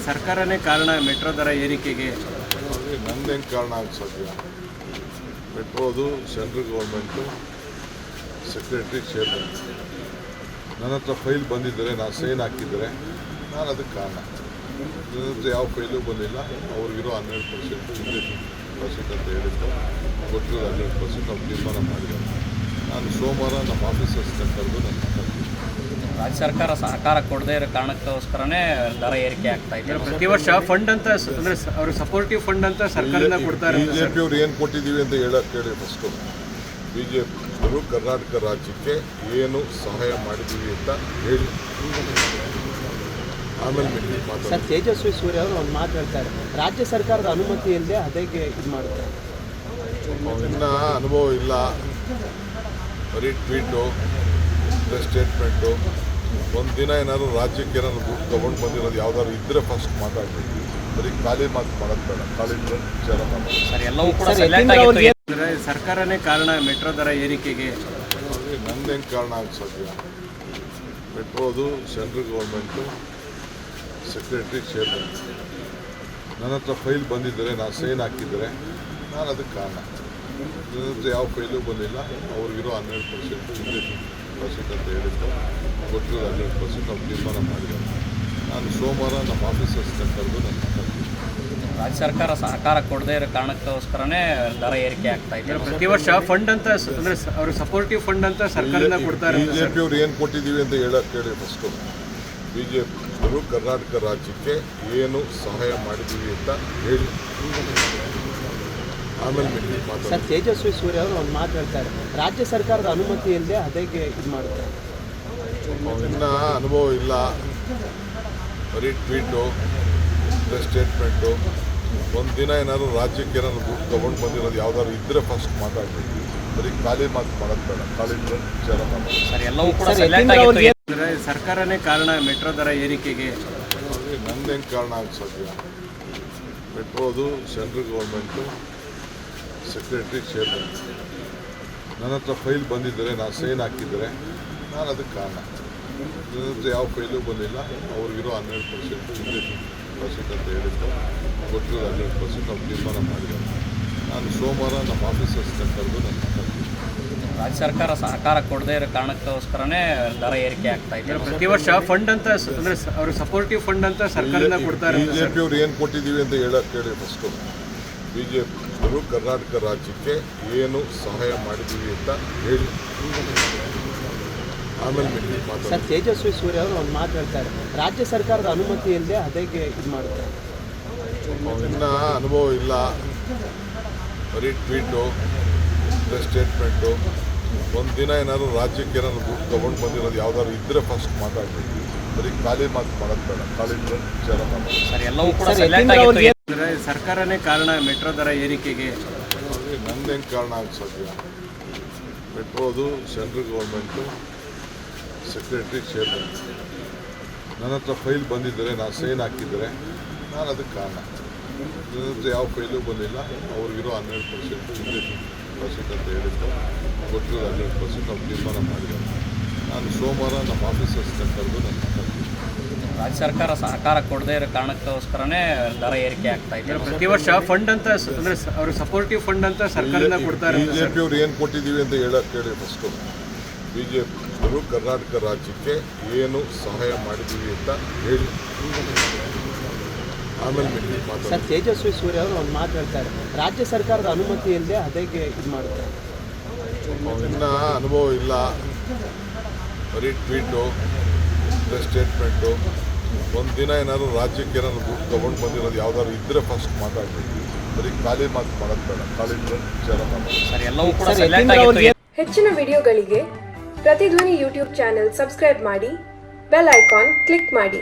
ಸರ್ಕಾರನೇ ಕಾರಣ ಮೆಟ್ರೋ ದರ ಏರಿಕೆಗೆ. ನಂದೇನು ಕಾರಣ ಆಗ ಸಾಧ್ಯ? ಮೆಟ್ರೋದು ಸೆಂಟ್ರಲ್ ಗೌರ್ಮೆಂಟು ಸೆಕ್ರೆಟರಿ ಚೇರ್ಮನ್ ನನ್ನ ಹತ್ರ ಫೈಲ್ ಬಂದಿದ್ದರೆ ನಾನು ಸೈನ್ ಹಾಕಿದರೆ ನಾನು ಅದಕ್ಕೆ ಕಾರಣ. ನನ್ನ ಹತ್ರ ಯಾವ ಫೈಲು ಬಂದಿಲ್ಲ. ಅವ್ರಿಗಿರೋ 12% ಇಂಗ್ಲೀಷ್ ಪರ್ಸೆಂಟ್ ಅಂತ ಹೇಳಿದ್ದು ಕೊಟ್ಟಿರೋದು 12% ನಾವು ತೀರ್ಮಾನ ಮಾಡಿದ್ದೇವೆ. ನಾನು ಸೋಮವಾರ ನಮ್ಮ ಆಫೀಸರ್ಸ್ನ ಕರೆದು ನಾನು ಮಾತಾಡ್ತೀನಿ. ರಾಜ್ಯ ಸರ್ಕಾರ ಸಹಕಾರ ಕೊಡದೇ ಇರೋ ಕಾರಣಕ್ಕೋಸ್ಕರನೇ ದರ ಏರಿಕೆ ಆಗ್ತಾ ಇದೆ. ಪ್ರತಿ ವರ್ಷ ಫಂಡ್ ಅಂತ ಅಂದರೆ ಅವರು ಸಪೋರ್ಟಿವ್ ಫಂಡ್ ಅಂತ ಸರ್ಕಾರದಿಂದ ಕೊಡ್ತಾರೆ. BJP ಅವ್ರು ಏನು ಕೊಟ್ಟಿದ್ದೀವಿ ಅಂತ ಹೇಳಕ್ಕೆ ಹೇಳಿ. ಫಸ್ಟು BJP ಅವರು ಕರ್ನಾಟಕ ರಾಜ್ಯಕ್ಕೆ ಏನು ಸಹಾಯ ಮಾಡಿದ್ದೀವಿ ಅಂತ ಹೇಳಿ, ಆಮೇಲೆ ಸರ್ ತೇಜಸ್ವಿ ಸೂರ್ಯ ಅವರು ಒಂದು ಮಾತು ಹೇಳ್ತಾರೆ, ರಾಜ್ಯ ಸರ್ಕಾರದ ಅನುಮತಿ ಇಲ್ಲದೆ ಅದೇಗೆ ಇದು ಮಾಡ್ತಾರೆ. ಇನ್ನ ಅನುಭವ ಇಲ್ಲ, ಬರೀ ಟ್ವೀಟು ಸ್ಟೇಟ್ಮೆಂಟು. ಒಂದು ದಿನ ಏನಾದ್ರು ರಾಜ್ಯಕ್ಕೆ ಏನಾದ್ರು ದುಡ್ಡು ತೊಗೊಂಡು ಬಂದಿರೋದು ಯಾವ್ದಾದ್ರು ಇದ್ದರೆ ಫಸ್ಟ್ ಮಾತಾಡ್ಬೇಕು. ಬರೀ ಖಾಲಿ ಮಾತು ಮಾಡೋದು ಬೇಡ, ಖಾಲಿ ವಿಚಾರ ಮಾಡೋದು. ಸರ್ ಎಲ್ಲವೂ ಕೂಡ ಸೈಲೆಂಟ್ ಆಗಿತ್ತು. ಸರ್ಕಾರನೇ ಕಾರಣ ಮೆಟ್ರೋ ದರ ಏರಿಕೆಗೆ. ನಂದೇನು ಕಾರಣ ಆಗ ಸಾಧ್ಯ? ಮೆಟ್ರೋದು ಸೆಂಟ್ರಲ್ ಗೌರ್ಮೆಂಟು ಸೆಕ್ರೆಟರಿ ಚೇರ್ಮನ್ ನನ್ನ ಹತ್ರ ಫೈಲ್ ಬಂದಿದ್ದರೆ ನಾನು ಸೈನ್ ಹಾಕಿದರೆ ನಾನು ಅದಕ್ಕೆ ಕಾರಣ. ನನ್ನ ಹತ್ರ ಯಾವ ಫೈಲು ಬಂದಿಲ್ಲ. ಅವ್ರಿಗಿರೋ 12% ಇಂಗ್ಲೀಷ್ ಪರ್ಸೆಂಟ್ ಅಂತ ಹೇಳಿದ್ದು ಕೊಟ್ಟಿರೋದು 12% ನಾವು ತೀರ್ಮಾನ ಮಾಡಿದ್ದೇವೆ. ನಾನು ಸೋಮವಾರ ನಮ್ಮ ಆಫೀಸರ್ಸ್ನ ಕರೆದು ನಾನು ಮಾತಾಡ್ತೀನಿ. ರಾಜ್ಯ ಸರ್ಕಾರ ಸಹಕಾರ ಕೊಡದೇ ಇರೋ ಕಾರಣಕ್ಕೋಸ್ಕರನೇ ದರ ಏರಿಕೆ ಆಗ್ತಾ ಇದೆ. ಪ್ರತಿ ವರ್ಷ ಫಂಡ್ ಅಂತ ಅಂದರೆ ಅವರು ಸಪೋರ್ಟಿವ್ ಫಂಡ್ ಅಂತ ಸರ್ಕಾರದಿಂದ ಕೊಡ್ತಾರೆ. BJP ಅವ್ರು ಏನು ಕೊಟ್ಟಿದ್ದೀವಿ ಅಂತ ಹೇಳಕ್ಕೆ ಹೇಳಿ. ಫಸ್ಟು BJP ಅವರು ಕರ್ನಾಟಕ ರಾಜ್ಯಕ್ಕೆ ಏನು ಸಹಾಯ ಮಾಡಿದ್ದೀವಿ ಅಂತ ಹೇಳಿ, ಆಮೇಲೆ ಸರ್ ತೇಜಸ್ವಿ ಸೂರ್ಯ ಅವರು ಒಂದು ಮಾತು ಹೇಳ್ತಾರೆ, ರಾಜ್ಯ ಸರ್ಕಾರದ ಅನುಮತಿ ಇಲ್ಲದೆ ಅದೇಗೆ ಇದು ಮಾಡ್ತಾರೆ. ಇನ್ನ ಅನುಭವ ಇಲ್ಲ, ಬರೀ ಟ್ವೀಟು ಸ್ಟೇಟ್ಮೆಂಟು. ಒಂದು ದಿನ ಏನಾದ್ರು ರಾಜ್ಯಕ್ಕೆ ಏನಾದ್ರು ದುಡ್ಡು ತೊಗೊಂಡು ಬಂದಿರೋದು ಯಾವ್ದಾದ್ರು ಇದ್ದರೆ ಫಸ್ಟ್ ಮಾತಾಡ್ಬೇಕು. ಬರೀ ಖಾಲಿ ಮಾತು ಮಾಡೋದು ಬೇಡ, ಖಾಲಿ ವಿಚಾರ ಮಾಡೋದು. ಸರ್ ಎಲ್ಲವೂ ಕೂಡ ಸೈಲೆಂಟ್ ಆಗಿತ್ತು. ಸರ್ಕಾರನೇ ಕಾರಣ ಮೆಟ್ರೋ ದರ ಏರಿಕೆಗೆ. ನಂದೇನು ಕಾರಣ ಆಗ ಸಾಧ್ಯ? ಮೆಟ್ರೋದು ಸೆಂಟ್ರಲ್ ಗೌರ್ಮೆಂಟು ಸೆಕ್ರೆಟರಿ ಚೇರ್ಮನ್ ನನ್ನ ಹತ್ರ ಫೈಲ್ ಬಂದಿದ್ದರೆ ನಾನು ಸೈನ್ ಹಾಕಿದರೆ ನಾನು ಅದಕ್ಕೆ ಕಾರಣ. ನನ್ನ ಹತ್ರ ಯಾವ ಫೈಲು ಬಂದಿಲ್ಲ. ಅವ್ರಿಗಿರೋ 12% ಇಂಗ್ಲೀಷ್ ಪರ್ಸೆಂಟ್ ಅಂತ ಹೇಳಿದ್ದು ಕೊಟ್ಟಿರೋದು 12% ನಾವು ತೀರ್ಮಾನ ಮಾಡಿದ್ದೇವೆ. ನಾನು ಸೋಮವಾರ ನಮ್ಮ ಆಫೀಸರ್ಸ್ನ ಕರೆದು ನಾನು ಮಾತಾಡ್ತೀನಿ. ರಾಜ್ಯ ಸರ್ಕಾರ ಸಹಕಾರ ಕೊಡದೇ ಇರೋ ಕಾರಣಕ್ಕೋಸ್ಕರನೇ ದರ ಏರಿಕೆ ಆಗ್ತಾ ಇದೆ. ಪ್ರತಿ ವರ್ಷ ಫಂಡ್ ಅಂತ ಅಂದರೆ ಅವರು ಸಪೋರ್ಟಿವ್ ಫಂಡ್ ಅಂತ ಸರ್ಕಾರದಿಂದ ಕೊಡ್ತಾರೆ. BJP ಅವ್ರು ಏನು ಕೊಟ್ಟಿದ್ದೀವಿ ಅಂತ ಹೇಳಕ್ಕೆ ಹೇಳಿ. ಫಸ್ಟು BJP ಅವರು ಕರ್ನಾಟಕ ರಾಜ್ಯಕ್ಕೆ ಏನು ಸಹಾಯ ಮಾಡಿದ್ದೀವಿ ಅಂತ ಹೇಳಿ, ಆಮೇಲೆ ಸರ್ ತೇಜಸ್ವಿ ಸೂರ್ಯ ಅವರು ಒಂದು ಮಾತು ಹೇಳ್ತಾರೆ, ರಾಜ್ಯ ಸರ್ಕಾರದ ಅನುಮತಿ ಇಲ್ಲದೆ ಅದೇಗೆ ಇದು ಮಾಡ್ತಾರೆ. ಇನ್ನ ಅನುಭವ ಇಲ್ಲ, ಬರೀ ಟ್ವೀಟು ಸ್ಟೇಟ್ಮೆಂಟು. ಒಂದು ದಿನ ಏನಾದ್ರು ರಾಜ್ಯಕ್ಕೆ ಏನಾದ್ರು ದುಡ್ಡು ತೊಗೊಂಡು ಬಂದಿರೋದು ಯಾವ್ದಾದ್ರು ಇದ್ದರೆ ಫಸ್ಟ್ ಮಾತಾಡ್ಬೇಕು. ಬರೀ ಖಾಲಿ ಮಾತು ಮಾಡೋದು ಬೇಡ, ಖಾಲಿ ವಿಚಾರ ಮಾಡೋದು. ಸರ್ ಎಲ್ಲವೂ ಕೂಡ ಸೈಲೆಂಟ್ ಆಗಿತ್ತು. ಸರ್ಕಾರನೇ ಕಾರಣ ಮೆಟ್ರೋ ದರ ಏರಿಕೆಗೆ. ನಂದೇನು ಕಾರಣ ಆಗ ಸಾಧ್ಯ? ಮೆಟ್ರೋದು ಸೆಂಟ್ರಲ್ ಗೌರ್ಮೆಂಟು ಸೆಕ್ರೆಟರಿ ಚೇರ್ಮನ್ ನನ್ನ ಹತ್ರ ಫೈಲ್ ಬಂದಿದ್ದರೆ ನಾನು ಸೈನ್ ಹಾಕಿದರೆ ನಾನು ಅದಕ್ಕೆ ಕಾರಣ. ನನ್ನ ಹತ್ರ ಯಾವ ಫೈಲು ಬಂದಿಲ್ಲ. ಅವ್ರಿಗಿರೋ 12% ಇಂಗ್ಲೀಷ್ ಪರ್ಸೆಂಟ್ ಅಂತ ಹೇಳಿದ್ದು ಕೊಟ್ಟಿರೋದು 12% ನಾವು ತೀರ್ಮಾನ ಮಾಡಿದ್ದೇವೆ. ನಾನು ಸೋಮವಾರ ನಮ್ಮ ಆಫೀಸರ್ಸ್ನ ಕರೆದು ನಾನು ಮಾತಾಡ್ತೀನಿ. ರಾಜ್ಯ ಸರ್ಕಾರ ಸಹಕಾರ ಕೊಡದೇ ಇರೋ ಕಾರಣಕ್ಕೋಸ್ಕರನೇ ದರ ಏರಿಕೆ ಆಗ್ತಾ ಇದೆ. ಪ್ರತಿ ವರ್ಷ ಫಂಡ್ ಅಂತ ಅಂದರೆ ಅವರು ಸಪೋರ್ಟಿವ್ ಫಂಡ್ ಅಂತ ಸರ್ಕಾರದಿಂದ ಕೊಡ್ತಾರೆ. BJP ಅವ್ರು ಏನು ಕೊಟ್ಟಿದ್ದೀವಿ ಅಂತ ಹೇಳಕ್ಕೆ ಹೇಳಿ. ಫಸ್ಟು BJP ಅವರು ಕರ್ನಾಟಕ ರಾಜ್ಯಕ್ಕೆ ಏನು ಸಹಾಯ ಮಾಡಿದ್ದೀವಿ ಅಂತ ಹೇಳಿ, ಆಮೇಲೆ ಸರ್ ತೇಜಸ್ವಿ ಸೂರ್ಯ ಅವರು ಒಂದು ಮಾತು ಹೇಳ್ತಾರೆ, ರಾಜ್ಯ ಸರ್ಕಾರದ ಅನುಮತಿ ಇಲ್ಲದೆ ಅದೇಗೆ ಇದು ಮಾಡ್ತಾರೆ. ಇನ್ನ ಅನುಭವ ಇಲ್ಲ, ಬರೀ ಟ್ವೀಟು ಸ್ಟೇಟ್ಮೆಂಟು. ಒಂದು ದಿನ ಏನಾದ್ರು ರಾಜ್ಯಕ್ಕೆ ಏನಾದ್ರು ದುಡ್ಡು ತೊಗೊಂಡು ಬಂದಿರೋದು ಯಾವ್ದಾದ್ರು ಇದ್ದರೆ ಫಸ್ಟ್ ಮಾತಾಡ್ಬೇಕು. ಬರೀ ಖಾಲಿ ಮಾತು ಮಾಡೋದು ಬೇಡ, ಖಾಲಿ ವಿಚಾರ ಮಾಡೋದು. ಸರ್ ಎಲ್ಲವೂ ಕೂಡ ಸೈಲೆಂಟ್ ಆಗಿತ್ತು. ಹೆಚ್ಚಿನ ವಿಡಿಯೋಗಳಿಗೆ ಪ್ರತಿಧ್ವನಿ ಯೂಟ್ಯೂಬ್ ಚಾನೆಲ್ ಸಬ್ಸ್ಕ್ರೈಬ್ ಮಾಡಿ, ಬೆಲ್ ಐಕಾನ್ ಕ್ಲಿಕ್ ಮಾಡಿ.